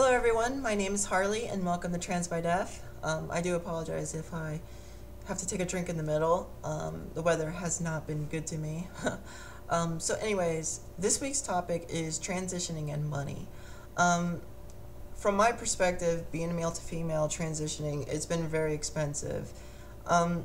Hello everyone, my name is Harley and welcome to TransByDef. I do apologize if I have to take a drink in the middle. The weather has not been good to me. So anyways, this week's topic is transitioning and money. From my perspective, being a male to female transitioning, it's been very expensive. And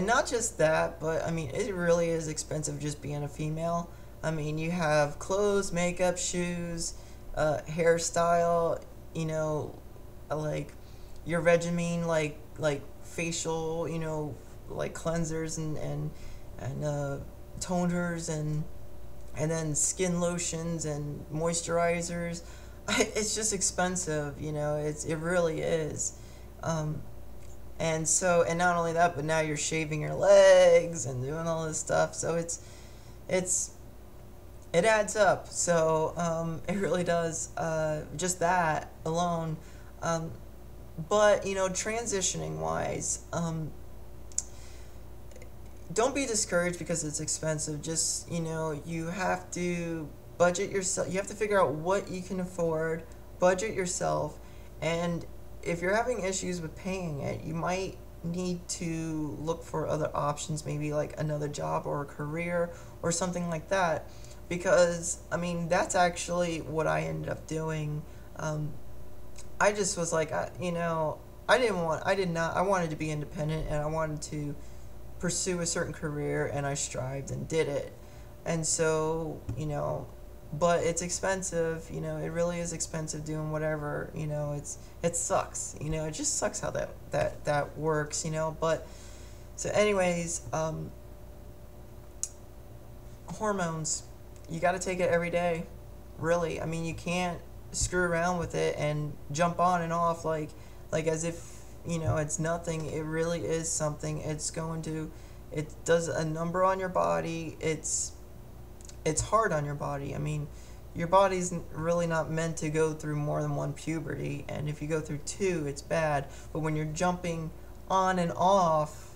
not just that, but I mean, it really is expensive just being a female. I mean, you have clothes, makeup, shoes, hairstyle, like your regimen, like facial, like cleansers and toners and then skin lotions and moisturizers. It's just expensive, it really is. And not only that, but now you're shaving your legs and doing all this stuff, so it adds up. So it really does, just that alone. But transitioning wise, don't be discouraged because it's expensive. Just you have to budget yourself. You have to figure out what you can afford, budget yourself, and if you're having issues with paying it, you might need to look for other options, maybe like another job or a career or something like that. Because I mean, that's actually what I ended up doing. I just was like, I wanted to be independent, and I wanted to pursue a certain career, and I strived and did it. And so, but it's expensive, it really is expensive doing whatever, it sucks, it just sucks how that works, but, so anyways, hormones, you got to take it every day, really. I mean, you can't screw around with it and jump on and off like as if, it's nothing. It really is something. It does a number on your body. It's hard on your body. I mean, your body's really not meant to go through more than one puberty, and if you go through two, it's bad. But when you're jumping on and off,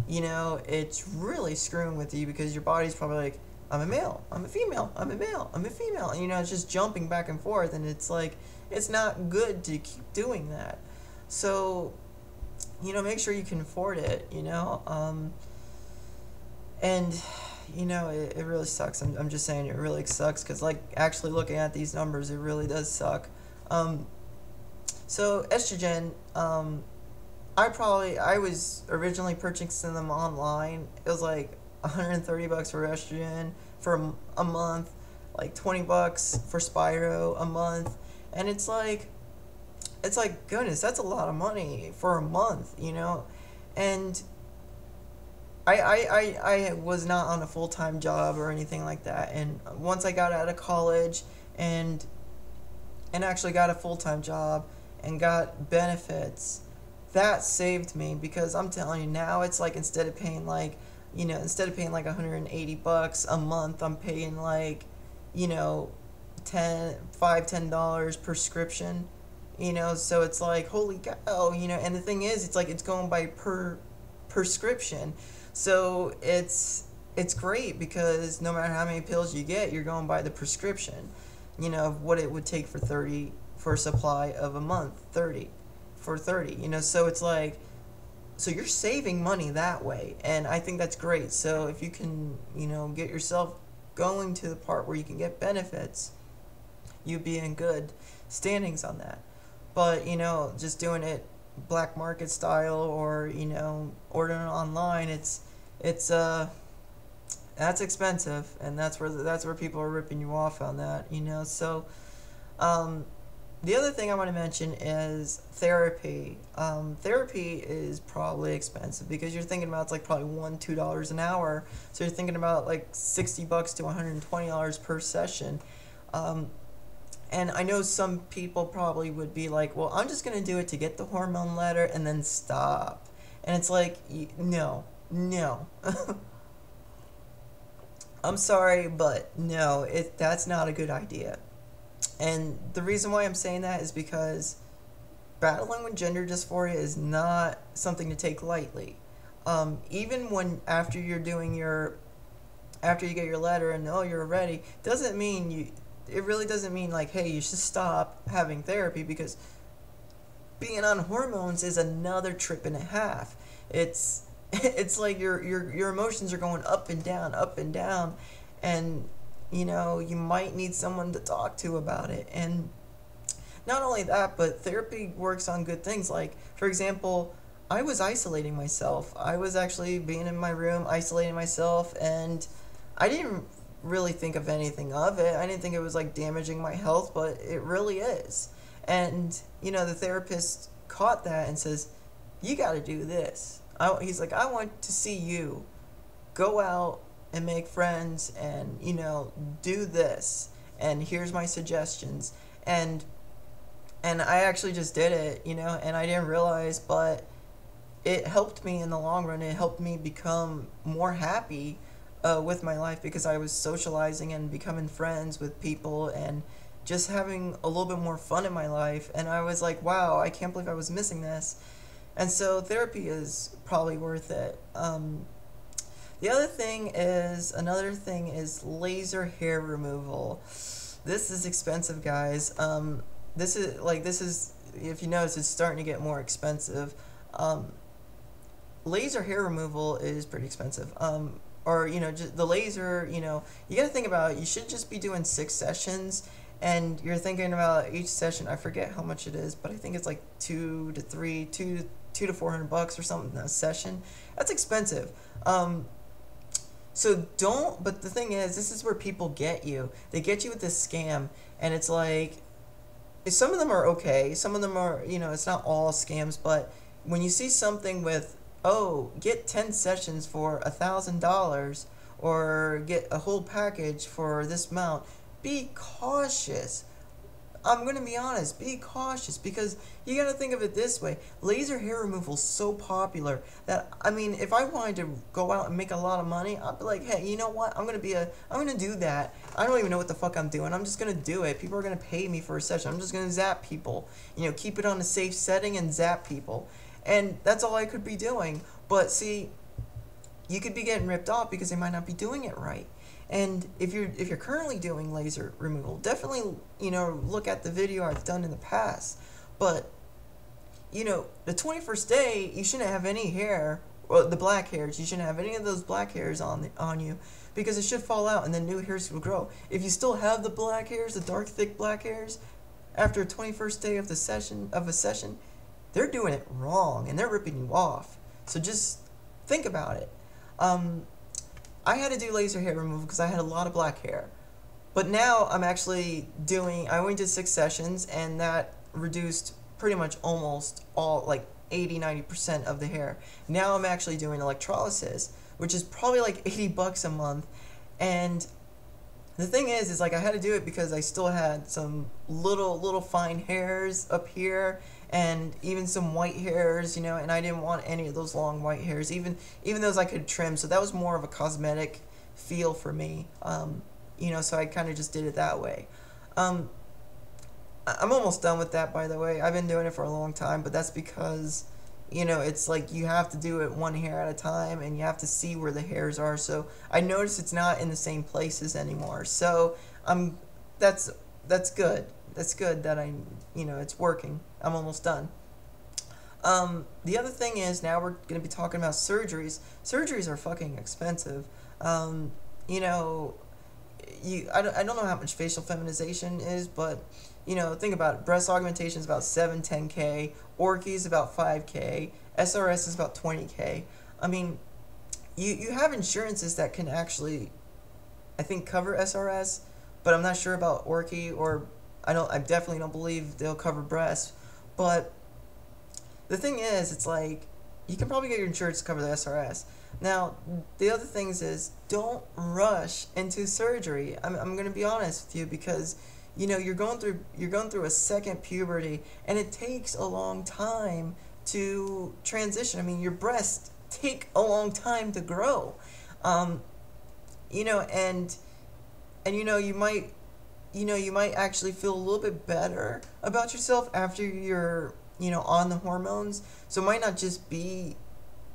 it's really screwing with you, because your body's probably like, I'm a male, I'm a female, I'm a male, I'm a female, and it's just jumping back and forth, and it's like, it's not good to keep doing that. So, make sure you can afford it, and it really sucks. I'm just saying, it really sucks, because like actually looking at these numbers, it really does suck. So estrogen, I was originally purchasing them online. It was like $130 for estrogen for a month, like $20 for Spyro a month, and it's like goodness, that's a lot of money for a month, and I was not on a full-time job or anything like that, and once I got out of college and actually got a full-time job and got benefits, that saved me, because I'm telling you, now it's like, instead of paying like $180 a month, I'm paying like, $10 prescription, so it's like, holy cow, and the thing is, it's like, it's going by per prescription. So it's great, because no matter how many pills you get, you're going by the prescription, of what it would take for a supply of a month, 30 for 30, so it's like, so you're saving money that way, and I think that's great. So if you can, get yourself going to the part where you can get benefits, you'd be in good standings on that. But, just doing it black market style, or, ordering it online, that's expensive, and that's where people are ripping you off on that, so, the other thing I want to mention is therapy. Therapy is probably expensive, because you're thinking about, it's like probably $2 an hour. So you're thinking about like $60 to $120 per session. And I know some people probably would be like, well, I'm just going to do it to get the hormone letter and then stop. And it's like, no. I'm sorry, but no, that's not a good idea. And the reason why I'm saying that is because battling with gender dysphoria is not something to take lightly. Even when after you get your letter and you're ready, doesn't mean it really doesn't mean like, hey, you should stop having therapy, because being on hormones is another trip and a half. It's it's like your emotions are going up and down, and you might need someone to talk to about it. And not only that, but therapy works on good things. Like, for example, I was isolating myself. I was actually being in my room, isolating myself, and I didn't really think of anything of it. I didn't think it was like damaging my health, but it really is. And, the therapist caught that and says, you got to do this. He's like, I want to see you go out and make friends and, do this. And here's my suggestions. And I actually just did it, and I didn't realize, but it helped me in the long run. It helped me become more happy with my life, because I was socializing and becoming friends with people and just having a little bit more fun in my life. And I was like, wow, I can't believe I was missing this. And so therapy is probably worth it. Another thing is laser hair removal. This is expensive, guys. This is, if you notice, it's starting to get more expensive. Laser hair removal is pretty expensive. Just the laser, you got to think about it. You should just be doing 6 sessions, and you're thinking about each session. I forget how much it is, but I think it's like $200 to $400 or something a session. That's expensive. So don't, but the thing is, this is where people get you. They get you with this scam, and it's like, some of them are okay. Some of them are, it's not all scams, but when you see something with, oh, get 10 sessions for $1,000, or get a whole package for this amount, be cautious. I'm going to be honest, be cautious, because you got to think of it this way. Laser hair removal is so popular that, if I wanted to go out and make a lot of money, I'd be like, hey, you know what? I'm going to do that. I don't even know what the fuck I'm doing. I'm just going to do it. People are going to pay me for a session. I'm just going to zap people. Keep it on a safe setting and zap people. And that's all I could be doing. But see, you could be getting ripped off because they might not be doing it right. And if you're currently doing laser removal, definitely, look at the video I've done in the past. But, the 21st day, you shouldn't have any hair, or the black hairs. You shouldn't have any of those black hairs on you, because it should fall out and then new hairs will grow. If you still have the black hairs, the dark, thick black hairs, after 21st day of a session, they're doing it wrong and they're ripping you off. So just think about it. I had to do laser hair removal because I had a lot of black hair. But now I only did 6 sessions, and that reduced pretty much almost all, like 80-90% of the hair. Now I'm actually doing electrolysis, which is probably like $80 a month. And the thing is like, I had to do it because I still had some little fine hairs up here, and even some white hairs, and I didn't want any of those long white hairs, even those I could trim. So that was more of a cosmetic feel for me, so I kind of just did it that way. I'm almost done with that, by the way. I've been doing it for a long time, but that's because, it's like you have to do it one hair at a time, and you have to see where the hairs are. So I noticed it's not in the same places anymore. So that's good. That's good that it's working. I'm almost done. The other thing is, now we're going to be talking about surgeries. Surgeries are fucking expensive. I don't know how much facial feminization is, but, think about it. Breast augmentation is about $7-10K. Orchi is about $5K. SRS is about $20K. You have insurances that can actually, I think, cover SRS, but I'm not sure about Orchi, or I definitely don't believe they'll cover breasts. But the thing is, it's like, you can probably get your insurance to cover the SRS. Now, the other things is, don't rush into surgery. I'm going to be honest with you, because, you're going through a second puberty, and it takes a long time to transition. Your breasts take a long time to grow. And you might actually feel a little bit better about yourself after you're, on the hormones. So it might not just be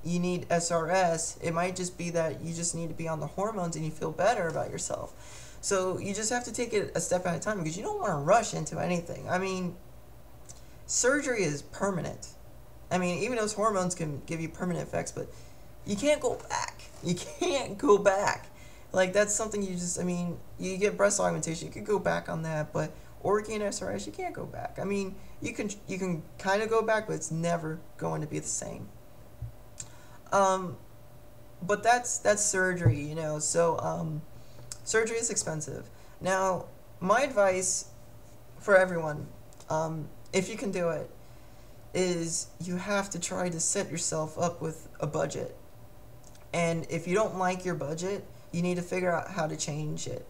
you need SRS. It might just be that you just need to be on the hormones and you feel better about yourself. So you just have to take it a step at a time because you don't want to rush into anything. I mean, surgery is permanent. I mean, even those hormones can give you permanent effects, but you can't go back. You can't go back. Like, that's something you just, I mean, you get breast augmentation, you could go back on that, but Orchiectomy and SRS, you can't go back. I mean, you can kind of go back, but it's never going to be the same. But that's surgery, you know, so surgery is expensive. Now, my advice for everyone, if you can do it, is you have to try to set yourself up with a budget. And if you don't like your budget, you need to figure out how to change it.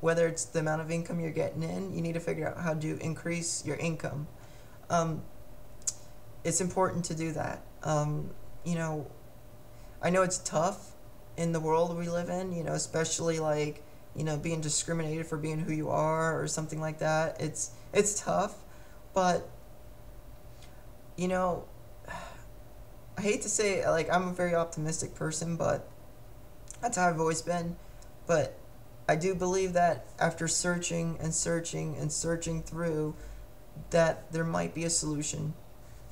Whether it's the amount of income you're getting in, you need to figure out how to increase your income. It's important to do that. You know, I know it's tough in the world we live in, you know, especially like, you know, being discriminated for being who you are or something like that. It's tough, but, you know, I hate to say it, like, I'm a very optimistic person, but that's how I've always been. But I do believe that after searching and searching and searching through, that there might be a solution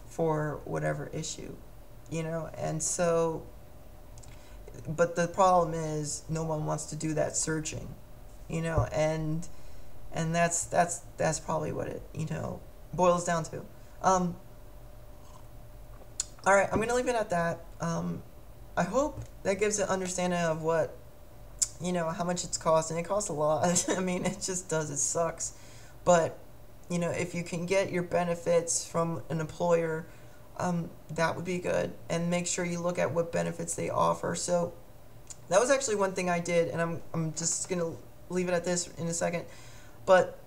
for whatever issue, you know. And so, but the problem is no one wants to do that searching, you know, and that's probably what it, you know, boils down to. All right, I'm gonna leave it at that. I hope that gives an understanding of what, you know, how much it's costing. It costs a lot. I mean, it just does. It sucks. But, you know, if you can get your benefits from an employer, that would be good. And make sure you look at what benefits they offer. So that was actually one thing I did, and I'm just going to leave it at this in a second. But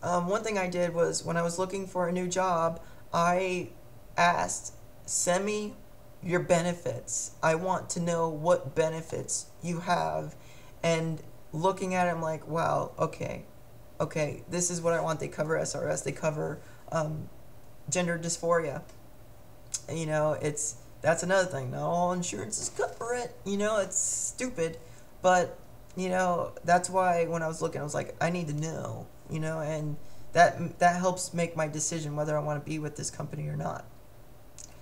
one thing I did was when I was looking for a new job, I asked, send me your benefits. I want to know what benefits you have. And looking at it, I'm like, wow, okay, this is what I want. They cover SRS, they cover gender dysphoria. You know, that's another thing. Not all insurances cover it. You know, it's stupid. But, you know, that's why when I was looking, I was like, I need to know, you know, and that helps make my decision whether I want to be with this company or not.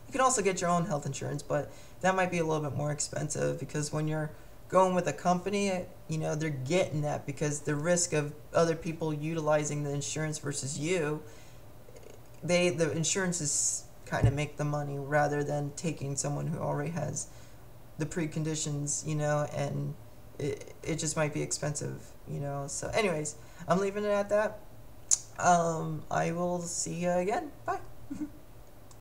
You can also get your own health insurance, but that might be a little bit more expensive because when you're going with a company, you know, they're getting that because the risk of other people utilizing the insurance versus you, the insurances kind of make the money rather than taking someone who already has the preconditions, you know, and it just might be expensive, you know. So anyways, I'm leaving it at that. I will see you again. Bye.